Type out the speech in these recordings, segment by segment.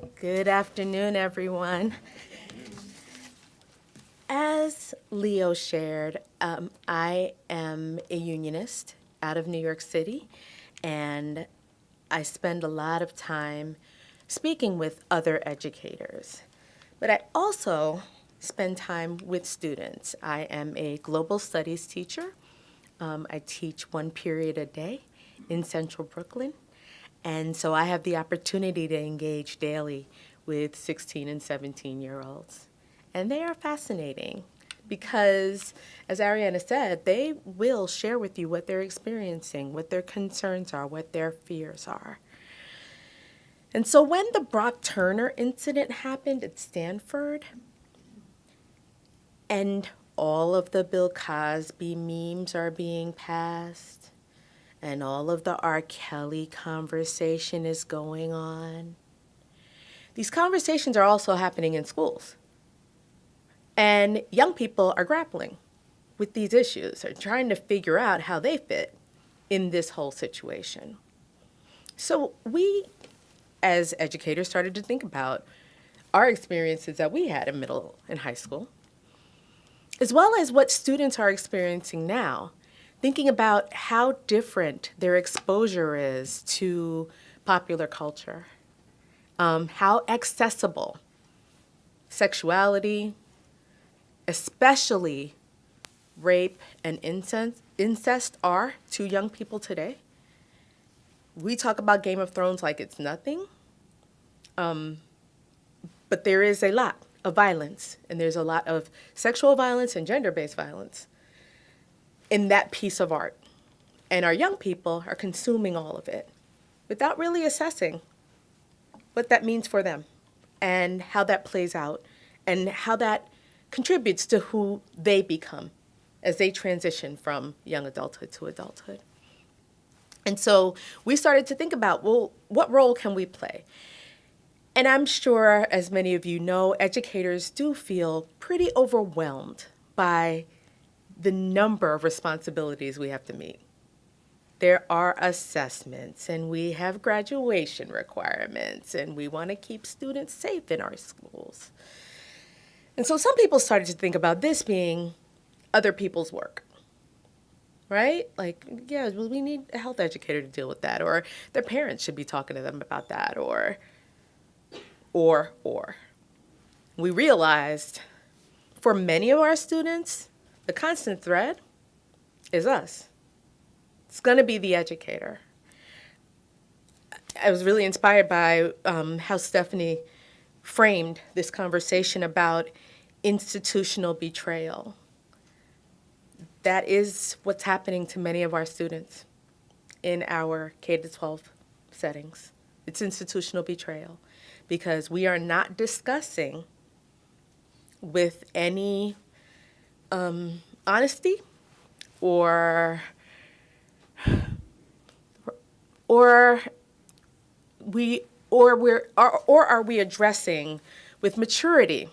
Good afternoon, everyone. As Leo shared, I am a unionist out of New York City, and I spend a lot of time speaking with other educators. But I also spend time with students. I am a global studies teacher. I teach one period a day in central Brooklyn. And so I have the opportunity to engage daily with 16 and 17-year-olds. And they are fascinating because, as Ariana said, they will share with you what they're experiencing, what their concerns are, what their fears are. And so when the Brock Turner incident happened at Stanford, and all of the Bill Cosby memes are being passed, and all of the R. Kelly conversation is going on, these conversations are also happening in schools. And young people are grappling with these issues, are trying to figure out how they fit in this whole situation. So we, as educators, started to think about our experiences that we had in middle and high school, as well as what students are experiencing now, thinking about how different their exposure is to popular culture, how accessible sexuality, especially rape and incest are to young people today. We talk about Game of Thrones like it's nothing, but there is a lot of violence, and there's a lot of sexual violence and gender-based violence in that piece of art. And our young people are consuming all of it without really assessing what that means for them and how that plays out and how that contributes to who they become as they transition from young adulthood to adulthood. And so we started to think about, well, what role can we play? And I'm sure, as many of you know, educators do feel pretty overwhelmed by the number of responsibilities we have to meet. There are assessments, and we have graduation requirements, and we want to keep students safe in our schools. And so some people started to think about this being other people's work, right? Like, yeah, well, we need a health educator to deal with that, or their parents should be talking to them about that, or. We realized for many of our students, the constant thread is us. It's going to be the educator. I was really inspired by how Stephanie framed this conversation about institutional betrayal. That is what's happening to many of our students in our K-12 settings. It's institutional betrayal because we are not discussing with any honesty or are we addressing with maturity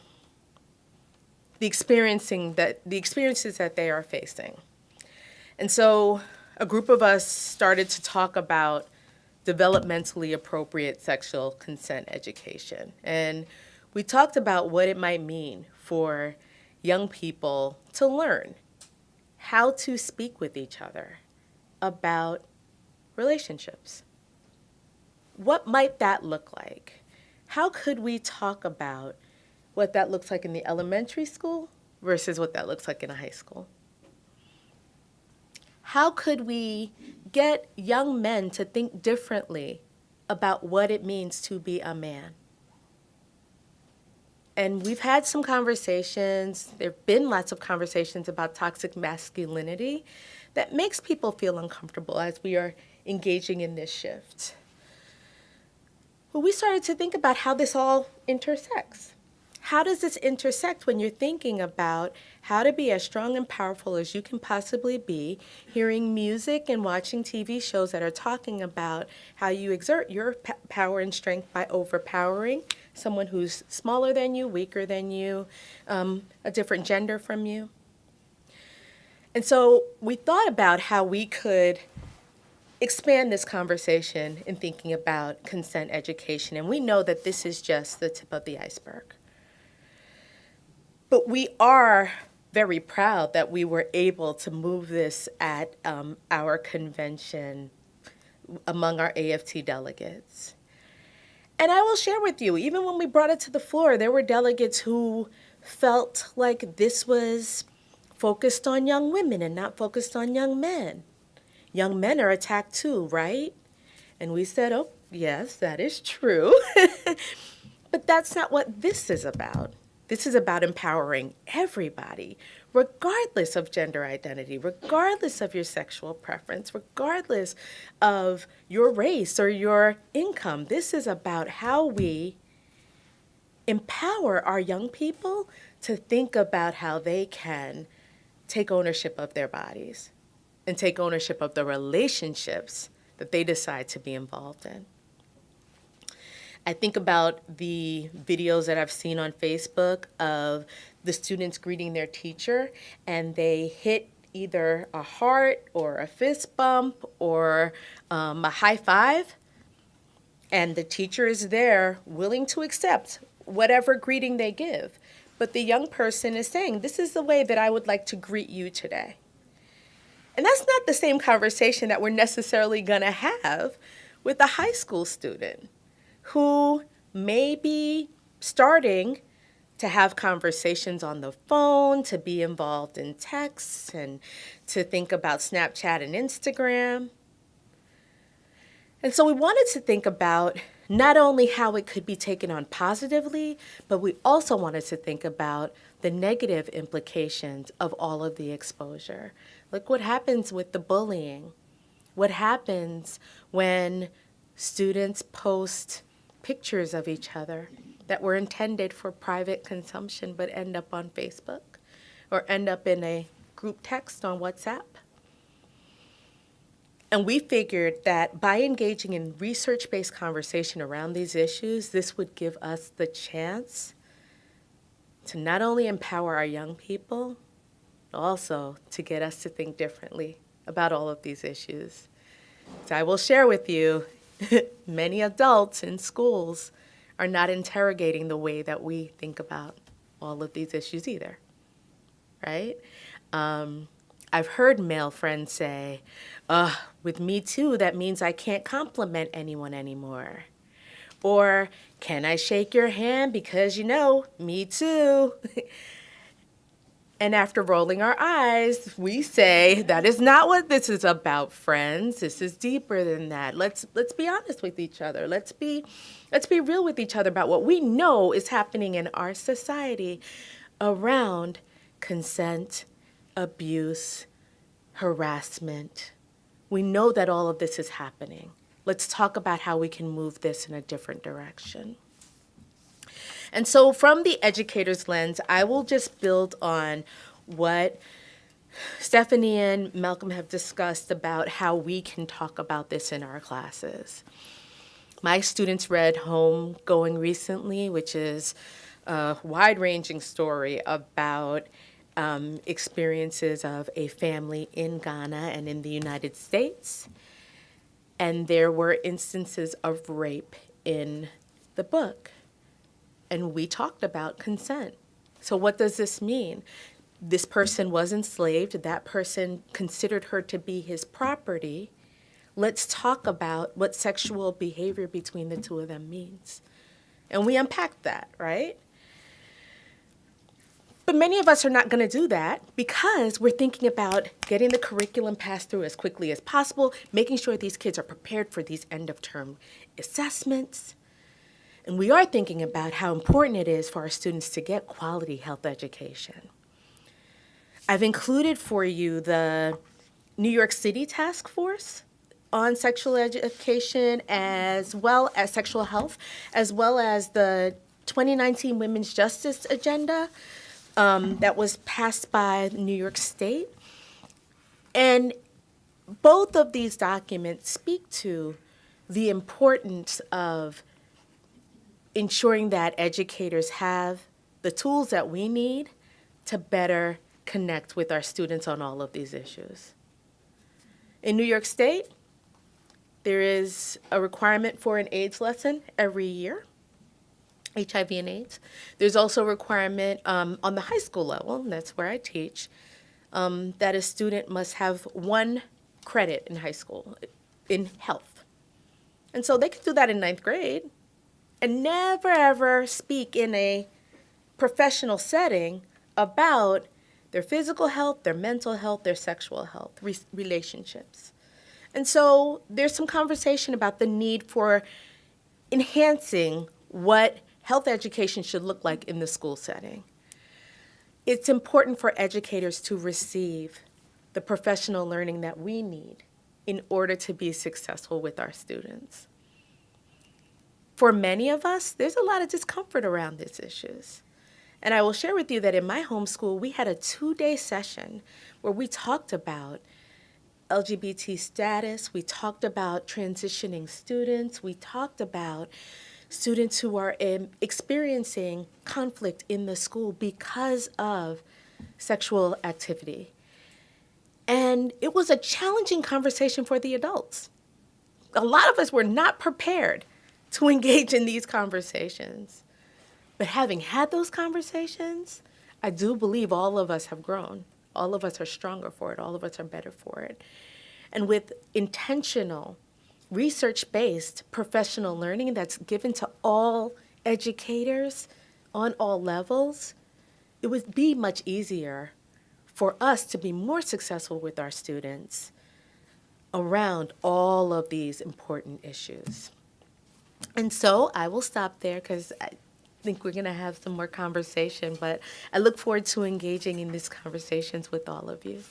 the experiences that they are facing. And so a group of us started to talk about developmentally appropriate sexual consent education. And we talked about what it might mean for young people to learn how to speak with each other about relationships. What might that look like? How could we talk about what that looks like in the elementary school versus what that looks like in a high school? How could we get young men to think differently about what it means to be a man? And we've had some conversations, there have been lots of conversations about toxic masculinity that makes people feel uncomfortable as we are engaging in this shift. But we started to think about how this all intersects. How does this intersect when you're thinking about how to be as strong and powerful as you can possibly be, hearing music and watching TV shows that are talking about how you exert your power and strength by overpowering someone who's smaller than you, weaker than you, a different gender from you? And so we thought about how we could expand this conversation in thinking about consent education. And we know that this is just the tip of the iceberg. But we are very proud that we were able to move this at our convention among our AFT delegates. And I will share with you, even when we brought it to the floor, there were delegates who felt like this was focused on young women and not focused on young men. Young men are attacked too, right? And we said, oh, yes, that is true. But that's not what this is about. This is about empowering everybody, regardless of gender identity, regardless of your sexual preference, regardless of your race or your income. This is about how we empower our young people to think about how they can take ownership of their bodies and take ownership of the relationships that they decide to be involved in. I think about the videos that I've seen on Facebook of the students greeting their teacher, and they hit either a heart or a fist bump or a high five, and the teacher is there willing to accept whatever greeting they give. But the young person is saying, this is the way that I would like to greet you today. And that's not the same conversation that we're necessarily going to have with a high school student who may be starting to have conversations on the phone, to be involved in texts, and to think about Snapchat and Instagram. And so we wanted to think about not only how it could be taken on positively, but we also wanted to think about the negative implications of all of the exposure. Like what happens with the bullying? What happens when students post pictures of each other that were intended for private consumption but end up on Facebook or end up in a group text on WhatsApp? And we figured that by engaging in research-based conversation around these issues, this would give us the chance to not only empower our young people, but also to get us to think differently about all of these issues. So I will share with you, many adults in schools are not interrogating the way that we think about all of these issues either, right? I've heard male friends say, with Me Too, that means I can't compliment anyone anymore. Or, can I shake your hand because, me too. And after rolling our eyes, we say, that is not what this is about, friends. This is deeper than that. Let's be honest with each other. Let's be real with each other about what we know is happening in our society around consent, abuse, harassment. We know that all of this is happening. Let's talk about how we can move this in a different direction. And so from the educator's lens, I will just build on what Stephanie and Malcolm have discussed about how we can talk about this in our classes. My students read Homegoing recently, which is a wide-ranging story about experiences of a family in Ghana and in the United States. And there were instances of rape in the book. And we talked about consent. So what does this mean? This person was enslaved. That person considered her to be his property. Let's talk about what sexual behavior between the two of them means. And we unpacked that, right? But many of us are not going to do that because we're thinking about getting the curriculum passed through as quickly as possible, making sure these kids are prepared for these end-of-term assessments. And we are thinking about how important it is for our students to get quality health education. I've included for you the New York City Task Force on Sexual Education as well as sexual health, as well as the 2019 Women's Justice Agenda that was passed by New York State. And both of these documents speak to the importance of ensuring that educators have the tools that we need to better connect with our students on all of these issues. In New York State, There is a requirement for an AIDS lesson every year, HIV and AIDS. There's also a requirement on the high school level, and that's where I teach, that a student must have 1 credit in high school in health. And so they could do that in 9th grade and never, ever speak in a professional setting about their physical health, their mental health, their sexual health, relationships. And so there's some conversation about the need for enhancing what health education should look like in the school setting. It's important for educators to receive the professional learning that we need in order to be successful with our students. For many of us, there's a lot of discomfort around these issues. And I will share with you that in my homeschool, we had a 2-day session where we talked about LGBT status, we talked about transitioning students, we talked about students who are experiencing conflict in the school because of sexual activity. And it was a challenging conversation for the adults. A lot of us were not prepared to engage in these conversations. But having had those conversations, I do believe all of us have grown. All of us are stronger for it. All of us are better for it. And with intentional, research-based professional learning that's given to all educators on all levels, it would be much easier for us to be more successful with our students around all of these important issues. And so I will stop there because I think we're going to have some more conversation, but I look forward to engaging in these conversations with all of you.